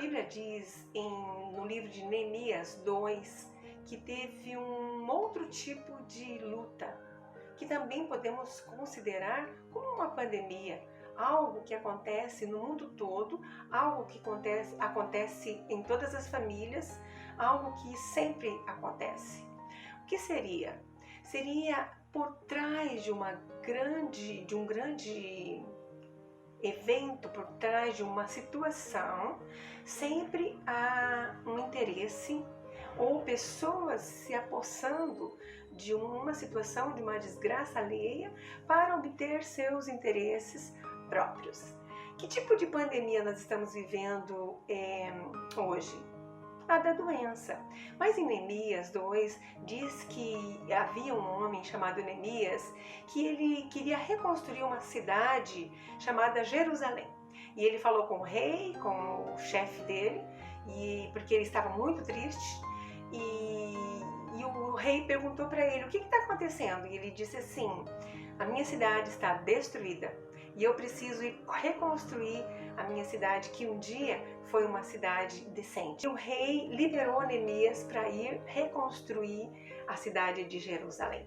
Bíblia diz no livro de Neemias 2 que teve um outro tipo de luta, que também podemos considerar como uma pandemia, algo que acontece no mundo todo, algo que acontece em todas as famílias, algo que sempre acontece. O que seria? Seria por trás de um grande evento, por trás de uma situação, sempre há um interesse ou pessoas se apossando de uma situação, de uma desgraça alheia para obter seus interesses próprios. Que tipo de pandemia nós estamos vivendo hoje? A da doença. Mas em Neemias 2 diz que havia um homem chamado Neemias que ele queria reconstruir uma cidade chamada Jerusalém. E ele falou com o rei, com o chefe dele, porque ele estava muito triste. E o rei perguntou para ele: o que está acontecendo? E ele disse assim: a minha cidade está destruída e eu preciso ir reconstruir a minha cidade, que um dia foi uma cidade decente. E o rei liberou Neemias para ir reconstruir a cidade de Jerusalém.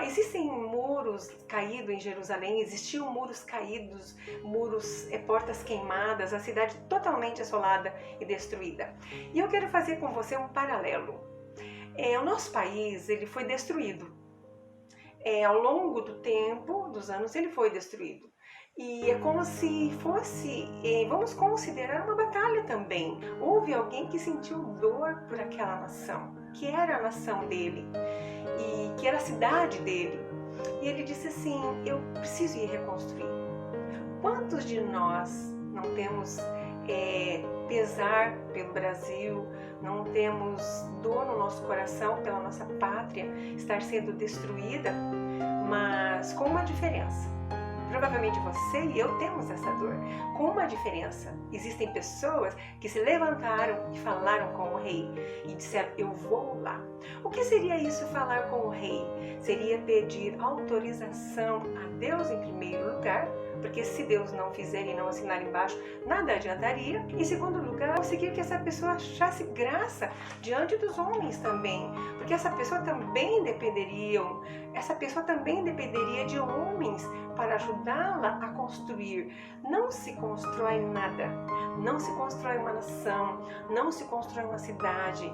Existem muros caídos em Jerusalém, existiam muros caídos, portas queimadas, a cidade totalmente assolada e destruída. E eu quero fazer com você um paralelo. O nosso país ele foi destruído. Ao longo do tempo, dos anos, ele foi destruído. E é como se fosse, vamos considerar uma batalha também. Houve alguém que sentiu dor por aquela nação, que era a nação dele e que era a cidade dele. E ele disse assim: eu preciso ir reconstruir. Quantos de nós não temos pesar pelo Brasil, não temos dor no nosso coração pela nossa pátria estar sendo destruída, mas com uma diferença. Provavelmente você e eu temos essa dor, com uma diferença. Existem pessoas que se levantaram e falaram com o rei e disseram: eu vou lá. O que seria isso, falar com o rei? Seria pedir autorização a Deus em primeiro lugar, porque se Deus não fizer e não assinar embaixo, nada adiantaria. Em segundo lugar, conseguir que essa pessoa achasse graça diante dos homens também, porque essa pessoa também dependeria de homens para ajudá-la a construir. Não se constrói nada, não se constrói uma nação, não se constrói uma cidade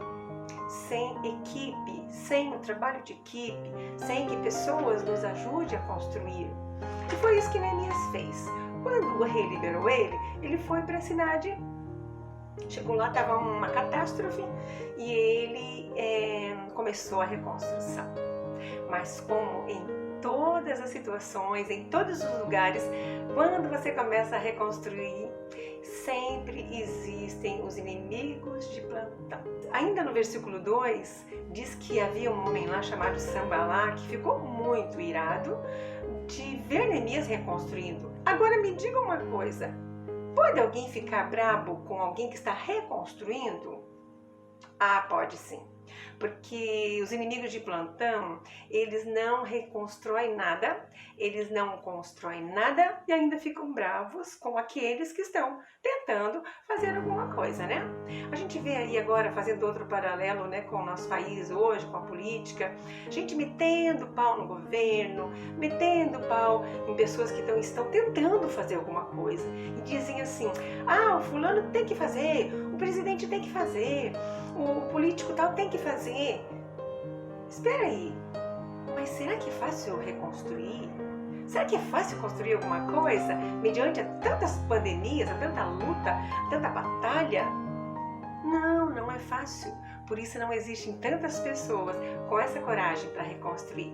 sem equipe, sem o trabalho de equipe, sem que pessoas nos ajudem a construir. E foi isso que Neemias fez. Quando o rei liberou ele, ele foi para a cidade. Chegou lá, estava uma catástrofe e ele começou a reconstrução. Mas como em todas as situações, em todos os lugares, quando você começa a reconstruir, sempre existem os inimigos de plantão. Ainda no versículo 2, diz que havia um homem lá chamado Sambalá que ficou muito irado de ver Neemias reconstruindo. Agora me diga uma coisa: pode alguém ficar brabo com alguém que está reconstruindo? Pode sim. Porque os inimigos de plantão, eles não reconstroem nada, eles não constroem nada e ainda ficam bravos com aqueles que estão tentando fazer alguma coisa, né? A gente vê aí agora, fazendo outro paralelo, né, com o nosso país hoje, com a política, a gente metendo pau no governo, metendo pau em pessoas que estão tentando fazer alguma coisa e dizem assim: o fulano tem que fazer, o presidente tem que fazer, o político tal tem que fazer. Espera aí, mas será que é fácil reconstruir? Será que é fácil construir alguma coisa mediante a tantas pandemias, a tanta luta, a tanta batalha? Não é fácil. Por isso não existem tantas pessoas com essa coragem para reconstruir.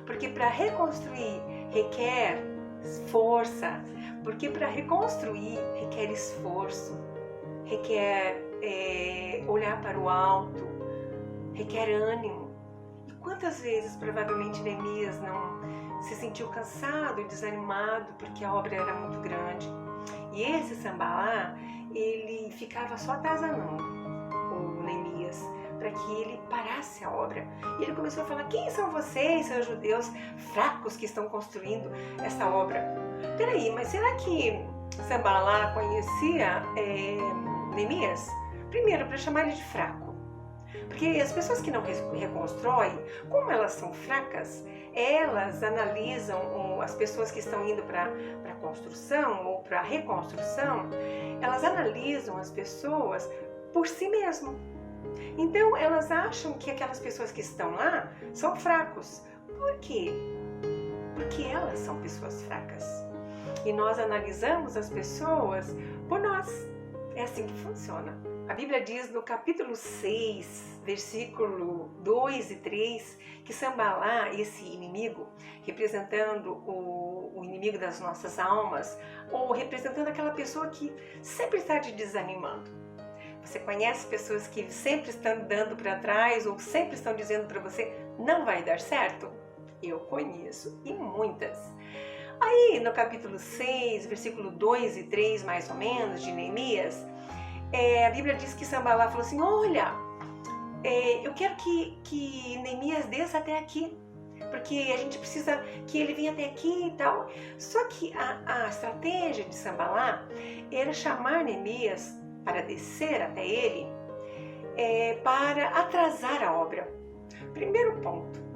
Porque para reconstruir requer força, porque para reconstruir requer esforço, requer olhar para o alto, requer ânimo. E quantas vezes provavelmente Neemias não se sentiu cansado e desanimado porque a obra era muito grande. E esse Sambalá, ele ficava só atazanando o Neemias para que ele parasse a obra. E ele começou a falar: quem são vocês, seus judeus fracos que estão construindo essa obra? Peraí, mas será que Sambalá conhecia Neemias? Primeiro, para chamar ele de fraco. Porque as pessoas que não reconstroem, como elas são fracas, elas analisam as pessoas que estão indo para a construção ou para a reconstrução, elas analisam as pessoas por si mesmo. Então elas acham que aquelas pessoas que estão lá são fracos. Por quê? Porque elas são pessoas fracas. E nós analisamos as pessoas por nós. É assim que funciona. A Bíblia diz no capítulo 6, versículo 2 e 3, que Sambalá, esse inimigo, representando o inimigo das nossas almas, ou representando aquela pessoa que sempre está te desanimando. Você conhece pessoas que sempre estão dando para trás ou sempre estão dizendo para você, não vai dar certo? Eu conheço, e muitas. Aí no capítulo 6, versículo 2 e 3, mais ou menos, de Neemias, a Bíblia diz que Sambalá falou assim, olha, eu quero que Neemias desça até aqui, porque a gente precisa que ele venha até aqui e tal. Só que a estratégia de Sambalá era chamar Neemias para descer até ele, para atrasar a obra. Primeiro ponto,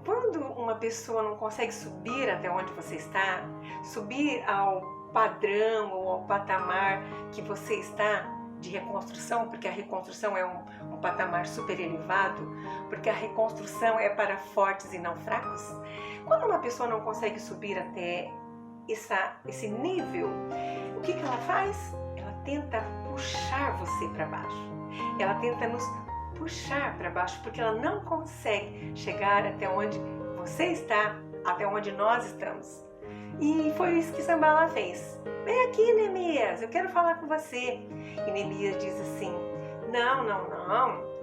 quando uma pessoa não consegue subir até onde você está, subir ao padrão ou ao patamar que você está de reconstrução, porque a reconstrução é um patamar super elevado, porque a reconstrução é para fortes e não fracos. Quando uma pessoa não consegue subir até esse nível, o que ela faz? Ela tenta puxar você para baixo. Ela tenta nos puxar para baixo, porque ela não consegue chegar até onde você está, até onde nós estamos. E foi isso que Sambalá fez. Vem aqui, Neemias, eu quero falar com você. E Neemias diz assim, não,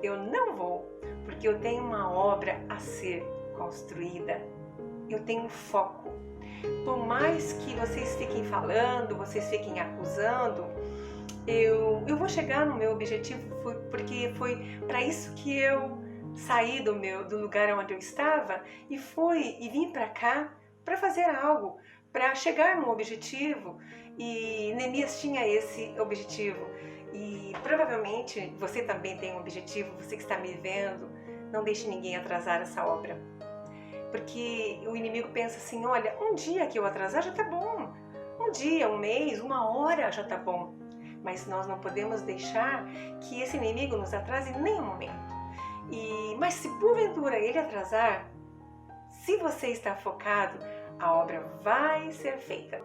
eu não vou, porque eu tenho uma obra a ser construída. Eu tenho foco. Por mais que vocês fiquem falando, vocês fiquem acusando, eu vou chegar no meu objetivo, porque foi para isso que eu saí do lugar onde eu estava e vim para cá para fazer algo, para chegar no objetivo. E Neemias tinha esse objetivo. E provavelmente você também tem um objetivo, você que está me vendo, não deixe ninguém atrasar essa obra. Porque o inimigo pensa assim, olha, um dia que eu atrasar já tá bom. Um dia, um mês, uma hora já tá bom. Mas nós não podemos deixar que esse inimigo nos atrase em nenhum momento. Mas se porventura ele atrasar, se você está focado, a obra vai ser feita.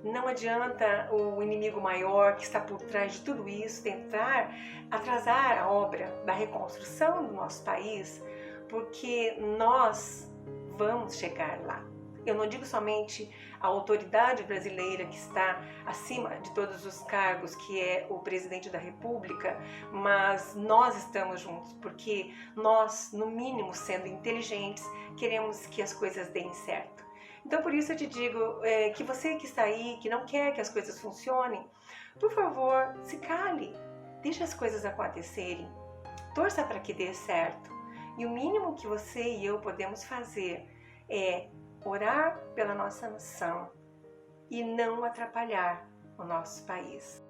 Não adianta o inimigo maior que está por trás de tudo isso tentar atrasar a obra da reconstrução do nosso país, porque nós vamos chegar lá. Eu não digo somente a autoridade brasileira que está acima de todos os cargos, que é o presidente da República, mas nós estamos juntos, porque nós, no mínimo, sendo inteligentes, queremos que as coisas deem certo. Então, por isso eu te digo que você que está aí, que não quer que as coisas funcionem, por favor, se cale, deixe as coisas acontecerem, torça para que dê certo. E o mínimo que você e eu podemos fazer é orar pela nossa nação e não atrapalhar o nosso país.